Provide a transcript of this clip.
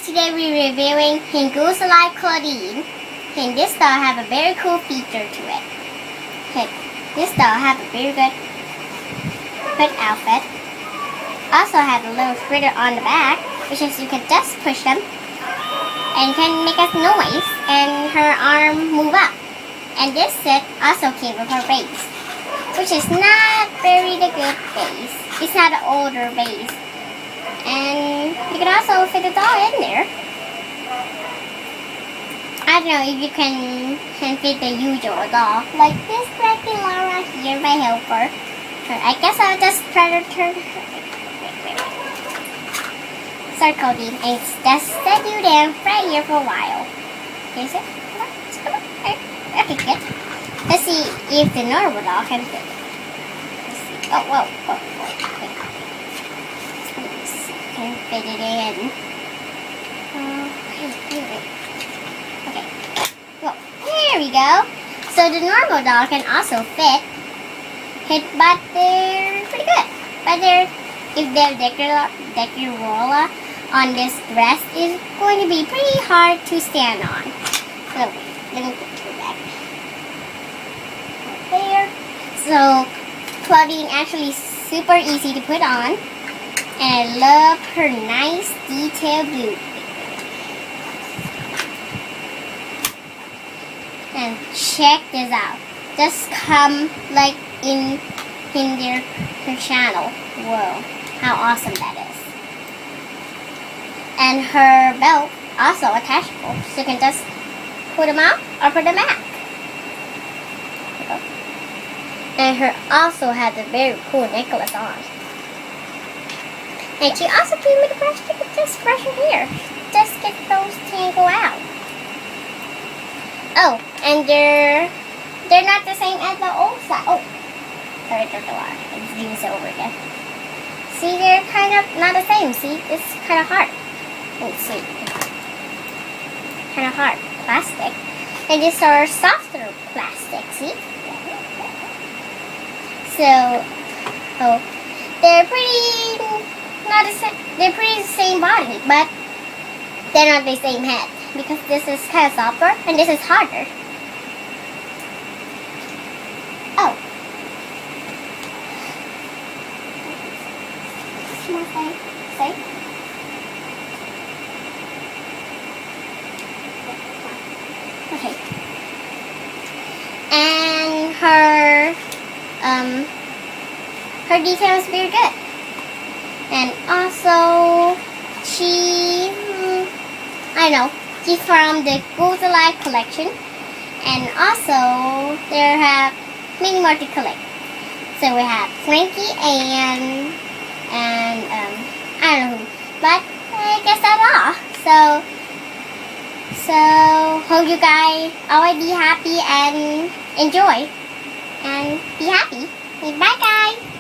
today we're reviewing friend.Clawdeen. And this doll have a very cool feature to it. Okay, this doll have a very good outfit. Also have a little splitter on the back, which is you can just push them and can make a noise and her arm move up. And this set also came with her base, which is not very the good base. It's not an older base. And you can also fit a doll in there. I don't know if you can fit the usual doll. Like this Dragon Lara here, my helper. I guess I'll just try to turn her. Wait. Start Clawdeen and just set you down right here for a while. Is it? Come on. Okay, good. Let's see if the normal doll can fit it. Let's see. Whoa. Wait. Can fit it in. Okay. Well, there we go. So the normal doll can also fit, but they're pretty good. But if their decorarola on this dress is going to be pretty hard to stand on. So wait, let me put it back. There. So Clawdeen actually super easy to put on. And I love her nice detailed blue. And check this out. Just come like in her channel. Whoa, how awesome that is. And her belt also attachable. So you can just put them out or put them back. And her also has a very cool necklace on. And she also came with a brush. You can just brush her hair. Just get those tangle out. Oh, and they're not the same as the old side. Oh, sorry, there's a lot. Let's do this over again. See, they're kind of not the same. See, it's kind of hard. Let's see. Kind of hard. Plastic. And these are softer plastic, see? So, they're pretty... They're pretty the same body, but they're not the same head because this is kind of softer and this is harder. Oh. Say. Okay. And her detail is very good. And also, she's from the Ghouls collection. And also, there have many more to collect. So we have Frankie and I don't know who. But I guess that's all. So hope you guys always be happy and enjoy. And be happy. Bye guys.